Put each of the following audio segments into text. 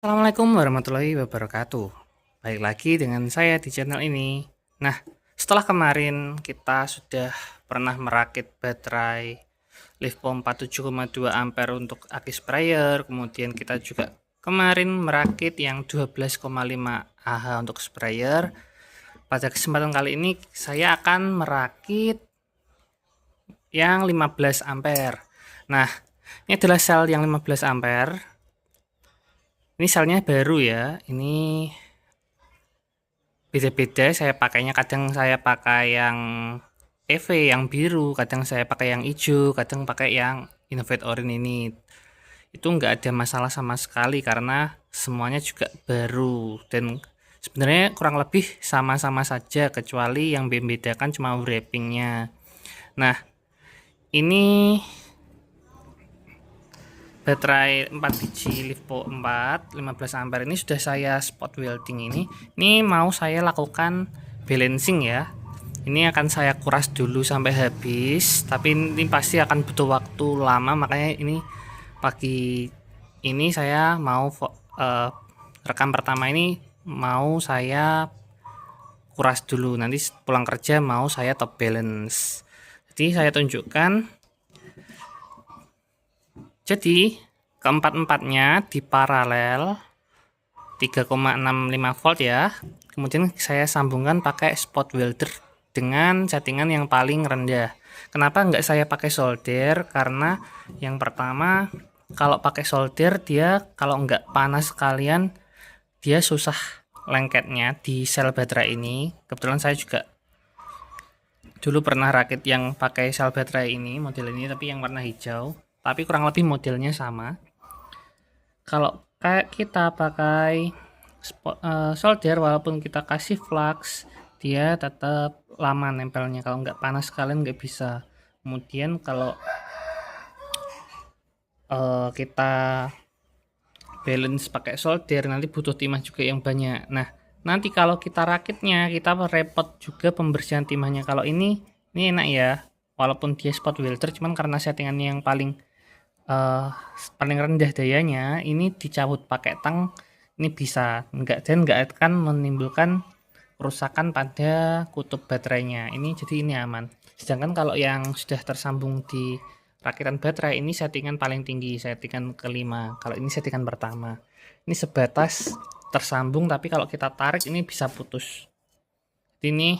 Assalamualaikum warahmatullahi wabarakatuh. Baik lagi dengan saya di channel ini. Nah, setelah kemarin kita sudah pernah merakit baterai LiFePo 47,2 ampere untuk aki sprayer, kemudian kita juga kemarin merakit yang 12,5 Ah untuk sprayer. Pada kesempatan kali ini saya akan merakit yang 15 ampere. Nah, ini adalah sel yang 15 ampere. Ini selnya baru ya. Ini beda-beda saya pakainya, kadang saya pakai yang EV yang biru, kadang saya pakai yang hijau, kadang pakai yang Innovate Orange ini. Itu nggak ada masalah sama sekali karena semuanya juga baru dan sebenarnya kurang lebih sama-sama saja, kecuali yang membedakan cuma wrappingnya. Nah, ini baterai 4 biji LiFePo 4 15 ampere ini sudah saya spot welding. Ini mau saya lakukan balancing ya. Ini akan saya kuras dulu sampai habis, tapi ini pasti akan butuh waktu lama, makanya ini pagi ini saya mau rekam pertama ini mau saya kuras dulu, nanti pulang kerja mau saya top balance. Jadi saya tunjukkan. Jadi keempat-empatnya di paralel 3,65 volt ya. Kemudian saya sambungkan pakai spot welder dengan settingan yang paling rendah. Kenapa nggak saya pakai solder? Karena yang pertama, kalau pakai solder dia kalau nggak panas sekalian dia susah lengketnya di sel baterai ini. Kebetulan saya juga dulu pernah rakit yang pakai sel baterai ini, model ini, tapi yang warna hijau. Tapi kurang lebih modelnya sama. Kalau kayak kita pakai solder, walaupun kita kasih flux, dia tetap lama nempelnya. Kalau nggak panas kalian nggak bisa. Kemudian kalau kita balance pakai solder, nanti butuh timah juga yang banyak. Nah, nanti kalau kita rakitnya, kita repot juga pembersihan timahnya. Kalau ini enak ya, walaupun dia spot welder, cuman karena settingannya yang paling rendah dayanya, ini dicabut pakai tang, ini bisa nggak akan menimbulkan kerusakan pada kutub baterainya. Jadi ini aman. Sedangkan kalau yang sudah tersambung di rakitan baterai, ini settingan paling tinggi, settingan kelima. Kalau ini settingan pertama, ini sebatas tersambung, tapi kalau kita tarik ini bisa putus. Jadi ini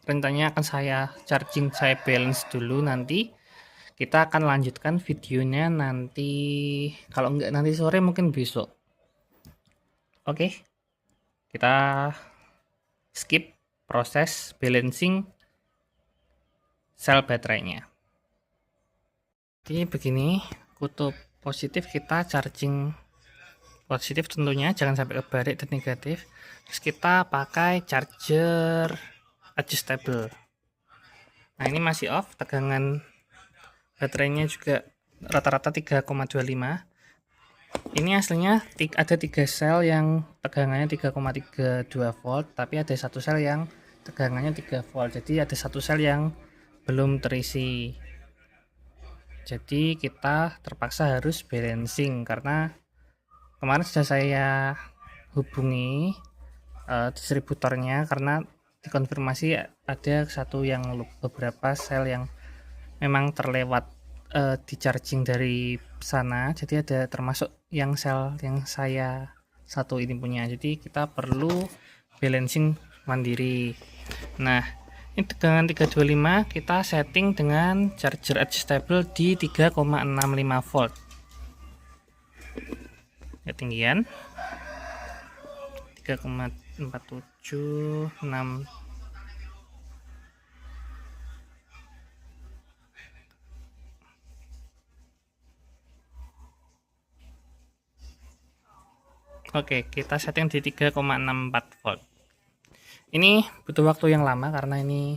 rencananya akan saya charging, saya balance dulu, nanti kita akan lanjutkan videonya nanti, kalau enggak nanti sore mungkin besok. Oke, kita skip proses balancing sel baterainya. Jadi begini, kutub positif kita charging positif tentunya, jangan sampai kebalik dan negatif. Terus kita pakai charger adjustable. Nah, ini masih off, tegangan baterainya juga rata-rata 3,25. Ini aslinya ada 3 sel yang tegangannya 3,32 volt, tapi ada satu sel yang tegangannya 3 volt. Jadi ada satu sel yang belum terisi. Jadi kita terpaksa harus balancing karena kemarin sudah saya hubungi distributornya, karena dikonfirmasi ada beberapa sel yang memang terlewat di charging dari sana. Jadi ada termasuk yang sel yang saya satu ini punya. Jadi kita perlu balancing mandiri. Nah, ini tegangan 325 kita setting dengan charger adjustable di 3,65 volt. Ketinggian 3,476. Oke, kita setting di 3,64 volt. Ini butuh waktu yang lama karena ini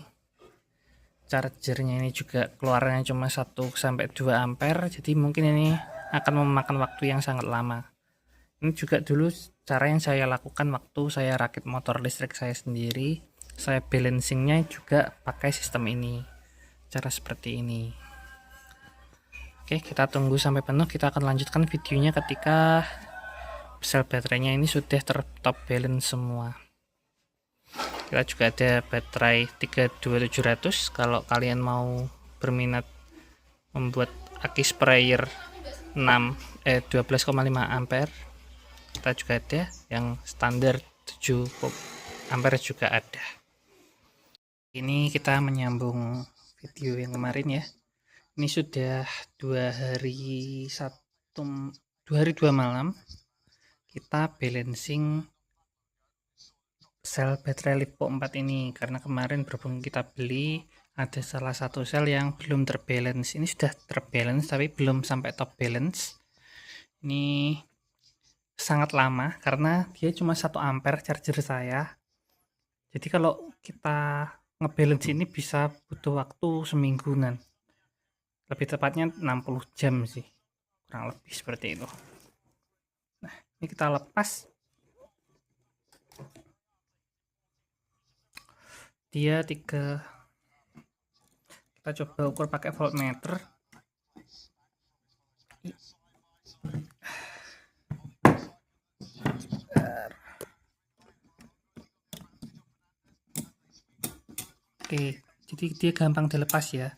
chargernya ini juga keluarnya cuma 1 sampai 2 ampere, jadi mungkin ini akan memakan waktu yang sangat lama. Ini juga dulu cara yang saya lakukan waktu saya rakit motor listrik saya sendiri. Saya balancingnya juga pakai sistem ini, cara seperti ini. Oke, kita tunggu sampai penuh. Kita akan lanjutkan videonya ketika sel baterainya ini sudah top balance semua. Kita juga ada baterai 32700 kalau kalian mau berminat membuat aki sprayer 12,5 ampere. Kita juga ada yang standar 7 ampere juga ada. Ini kita menyambung video yang kemarin ya. Ini sudah 2 hari 2 malam kita balancing sel baterai LiPo 4 ini, karena kemarin berhubung kita beli ada salah satu sel yang belum terbalance. Ini sudah terbalance tapi belum sampai top balance. Ini sangat lama karena dia cuma 1 ampere charger saya. Jadi kalau kita ngebalance ini bisa butuh waktu semingguan. Lebih tepatnya 60 jam sih. Kurang lebih seperti itu. Nah, ini kita lepas. Dia kita coba ukur pakai voltmeter. Oke, jadi dia gampang dilepas ya.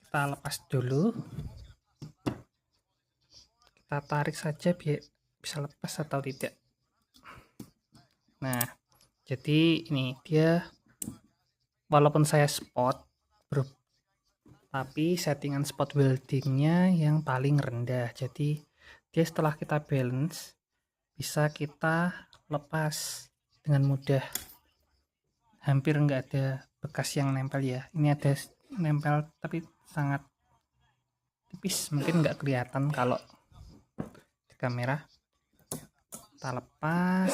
Kita lepas dulu. Kita tarik saja biar bisa lepas atau tidak. Nah, jadi ini dia, walaupun saya spot, tapi settingan spot weldingnya yang paling rendah. Jadi dia setelah kita balance bisa kita lepas dengan mudah. Hampir nggak ada bekas yang nempel ya. Ini ada nempel tapi sangat tipis, mungkin nggak kelihatan kalau di kamera. Kita lepas.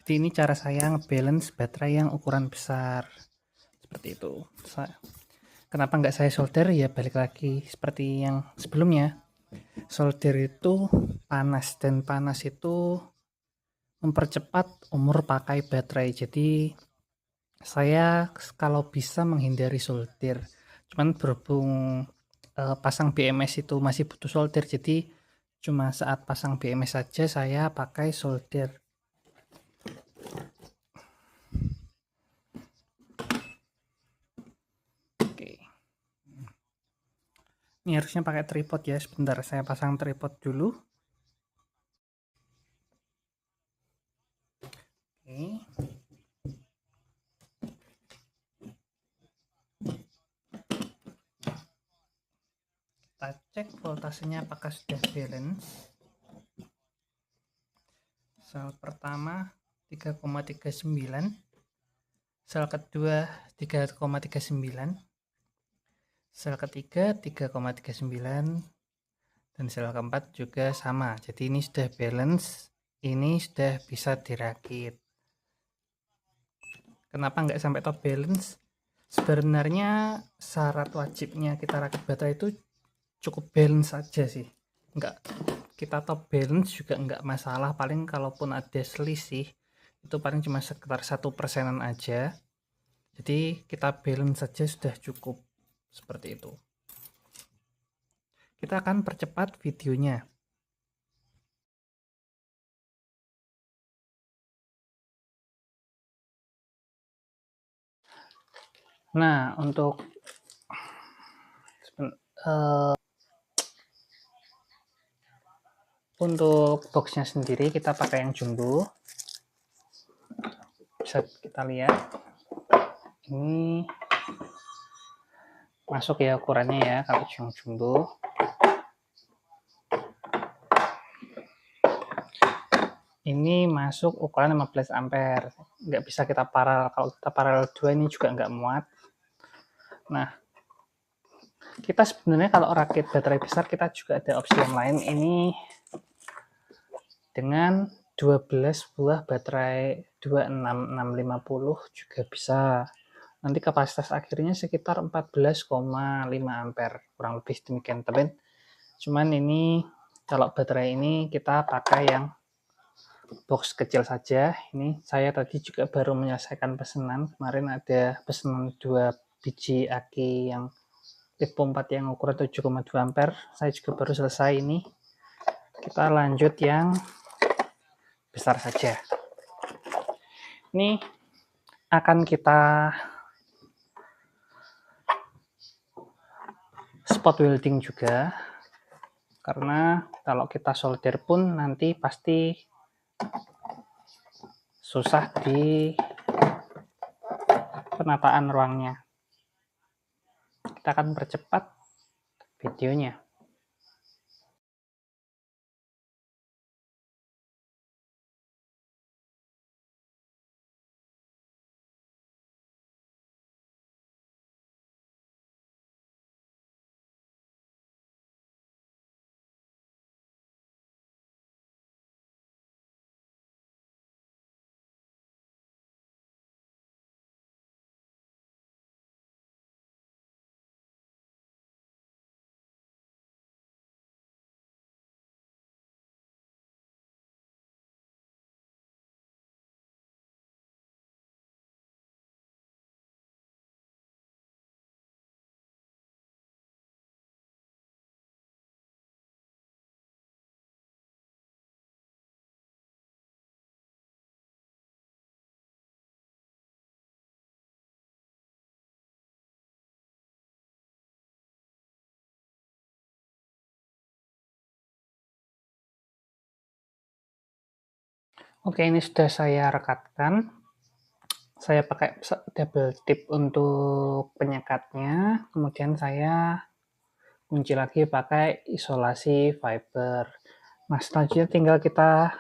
Jadi ini cara saya ngebalance baterai yang ukuran besar seperti itu. Kenapa nggak saya solder? Ya balik lagi seperti yang sebelumnya, solder itu panas, dan panas itu mempercepat umur pakai baterai. Jadi saya kalau bisa menghindari solder, cuman berhubung pasang BMS itu masih butuh solder, jadi cuma saat pasang BMS saja saya pakai solder. Oke, ini harusnya pakai tripod ya. Sebentar saya pasang tripod dulu. Oke, kita cek voltasenya apakah sudah balance. Sel pertama 3,39, sel kedua 3,39, sel ketiga 3,39, dan sel keempat juga sama. Jadi ini sudah balance, ini sudah bisa dirakit. Kenapa nggak sampai top balance? Sebenarnya syarat wajibnya kita rakit baterai itu cukup balance saja sih, nggak kita top balance juga nggak masalah. Paling kalaupun ada selisih itu paling cuma sekitar 1%-an aja. Jadi kita balance saja sudah cukup seperti itu. Kita akan percepat videonya. Nah, untuk boxnya sendiri kita pakai yang jumbo. Bisa kita lihat ini masuk ya ukurannya ya kalau yang jumbo. Ini masuk ukuran 15 ampere, nggak bisa kita paralel. Kalau kita paralel 2 ini juga nggak muat. Nah, kita sebenarnya kalau rakit baterai besar kita juga ada opsi yang lain. Ini dengan 12 buah baterai 26650 juga bisa. Nanti kapasitas akhirnya sekitar 14,5 ampere, kurang lebih demikian. Tapi cuman ini kalau baterai ini kita pakai yang box kecil saja. Ini saya tadi juga baru menyelesaikan pesanan. Kemarin ada pesanan 2 biji aki yang LiPo 4 yang ukuran 7,2 ampere. Saya juga baru selesai ini. Kita lanjut yang besar saja. Ini akan kita spot welding juga, karena kalau kita solder pun nanti pasti susah di penataan ruangnya. Kita akan percepat videonya. Oke, ini sudah saya rekatkan. Saya pakai double tip untuk penyekatnya, kemudian saya kunci lagi pakai isolasi fiber. Nah, selanjutnya tinggal kita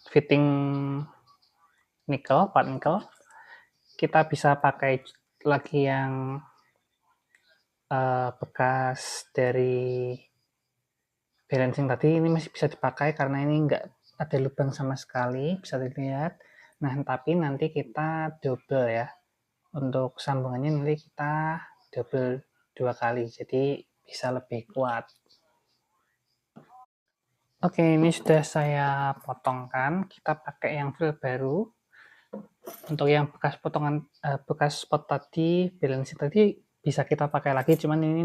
fitting part nickel. Kita bisa pakai lagi yang bekas dari balancing tadi, ini masih bisa dipakai karena ini enggak ada lubang sama sekali, bisa dilihat. Nah, tapi nanti kita double ya. Untuk sambungannya nanti kita double 2 kali, jadi bisa lebih kuat. Oke, ini sudah saya potongkan. Kita pakai yang fill baru. Untuk yang bekas potongan bekas spot tadi, balancing tadi bisa kita pakai lagi, cuman ini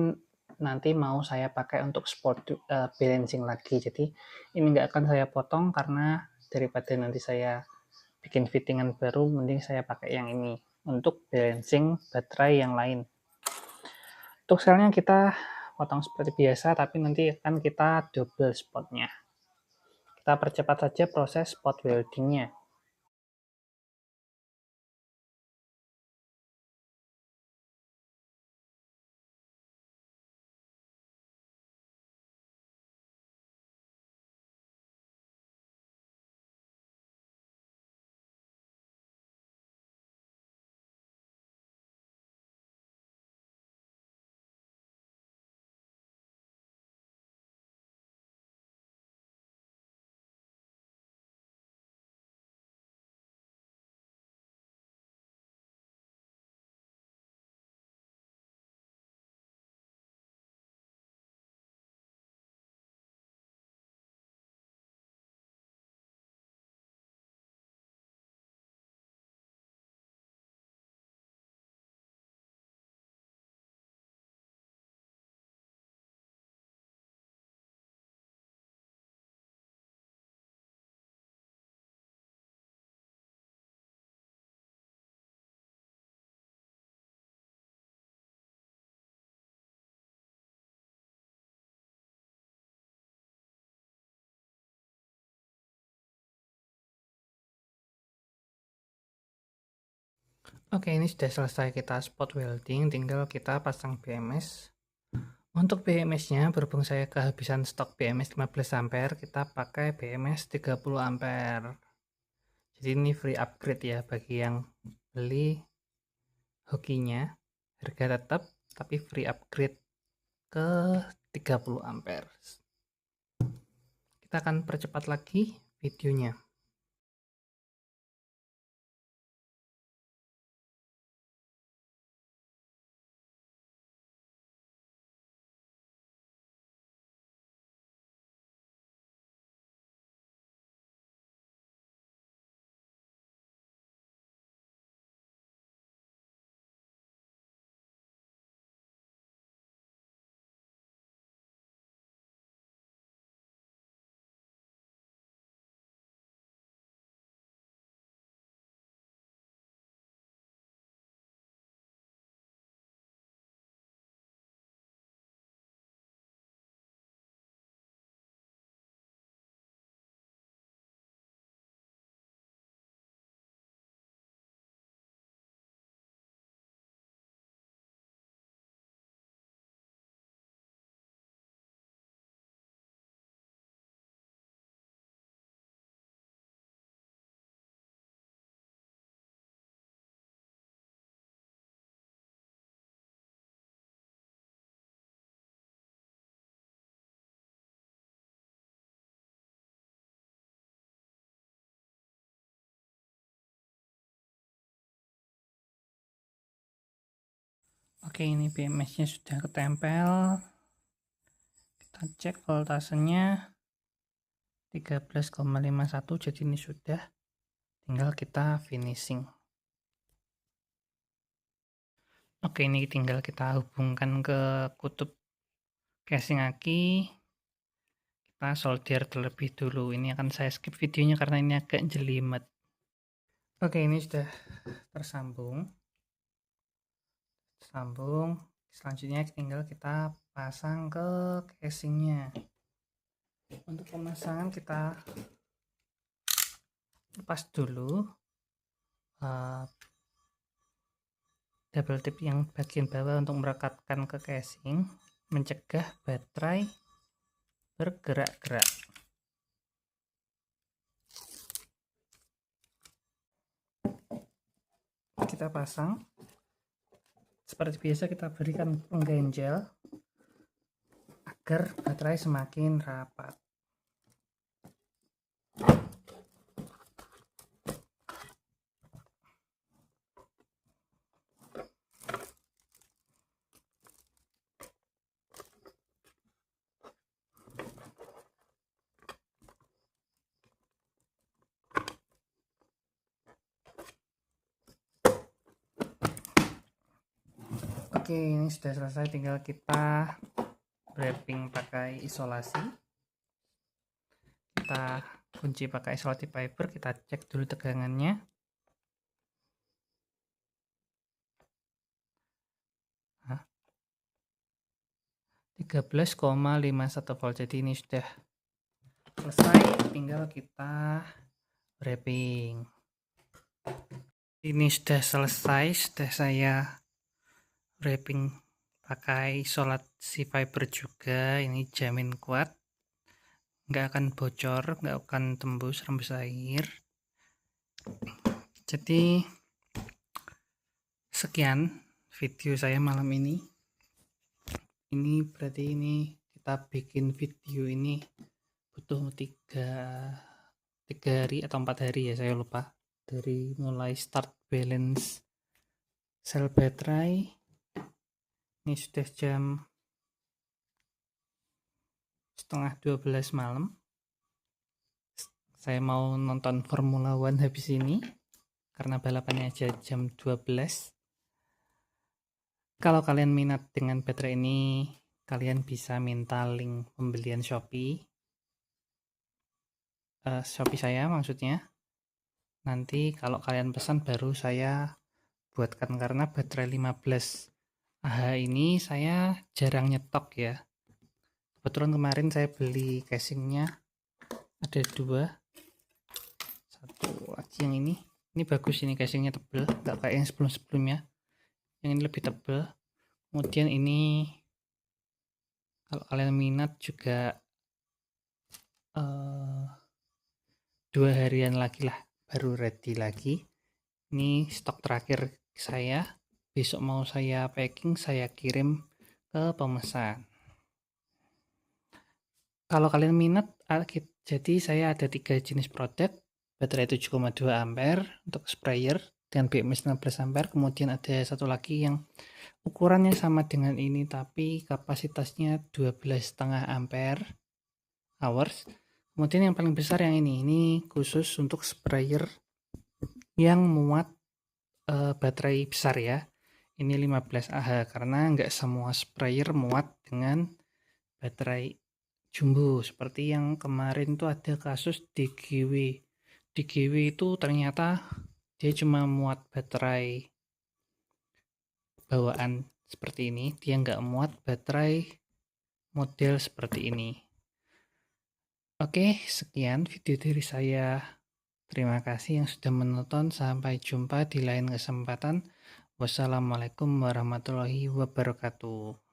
nanti mau saya pakai untuk spot balancing lagi. Jadi ini nggak akan saya potong karena daripada nanti saya bikin fittingan baru, mending saya pakai yang ini untuk balancing baterai yang lain. Untuk selnya kita potong seperti biasa, tapi nanti akan kita double spotnya. Kita percepat saja proses spot weldingnya. Oke, ini sudah selesai kita spot welding, tinggal kita pasang BMS. Untuk BMS-nya, berhubung saya kehabisan stok BMS 15 ampere, kita pakai BMS 30 ampere. Jadi ini free upgrade ya bagi yang beli hokinya. Harga tetap, tapi free upgrade ke 30 ampere. Kita akan percepat lagi videonya. Oke, ini BMS-nya sudah ketempel. Kita cek voltasenya 13,51, jadi ini sudah, tinggal kita finishing. Oke, ini tinggal kita hubungkan ke kutub casing aki. Kita solder terlebih dulu. Ini akan saya skip videonya karena ini agak jelimet. Oke, ini sudah tersambung. Selanjutnya tinggal kita pasang ke casingnya. Untuk pemasangan kita lepas dulu double tip yang bagian bawah untuk merekatkan ke casing, mencegah baterai bergerak-gerak. Kita pasang seperti biasa, kita berikan pengganjal agar baterai semakin rapat. Oke, ini sudah selesai, tinggal kita wrapping pakai isolasi. Kita kunci pakai isolatif fiber, kita cek dulu tegangannya. Nah, 13,51 volt. Jadi ini sudah selesai, tinggal kita wrapping. Ini sudah selesai, sudah saya wrapping pakai isolasi fiber juga. Ini jamin kuat, nggak akan bocor, nggak akan tembus rembes air. Jadi sekian video saya malam ini. Ini berarti ini kita bikin video ini butuh 3 hari atau 4 hari ya, saya lupa, dari mulai start balance sel baterai. Ini sudah jam setengah 12 malam. Saya mau nonton Formula One habis ini karena balapannya aja jam 12. Kalau kalian minat dengan baterai ini, kalian bisa minta link pembelian Shopee. Shopee saya maksudnya. Nanti kalau kalian pesan baru saya buatkan, karena baterai 15 Ah ini saya jarang nyetok ya. Kebetulan kemarin saya beli casingnya ada 2, satu lagi yang ini bagus, ini casingnya tebel, nggak kayak yang sebelumnya, yang ini lebih tebel. Kemudian ini kalau kalian minat juga 2 harian lagi lah baru ready lagi. Ini stok terakhir saya, besok mau saya packing, saya kirim ke pemesan. Kalau kalian minat, jadi saya ada 3 jenis produk. Baterai 7,2 ampere untuk sprayer dengan BMS 16 ampere. Kemudian ada satu lagi yang ukurannya sama dengan ini tapi kapasitasnya 12,5 ampere hours. Kemudian yang paling besar yang ini khusus untuk sprayer yang muat baterai besar ya. Ini 15 Ah karena nggak semua sprayer muat dengan baterai jumbo. Seperti yang kemarin tuh ada kasus DGW. DGW itu ternyata dia cuma muat baterai bawaan seperti ini, dia nggak muat baterai model seperti ini. Oke, sekian video dari saya. Terima kasih yang sudah menonton. Sampai jumpa di lain kesempatan. Wassalamualaikum warahmatullahi wabarakatuh.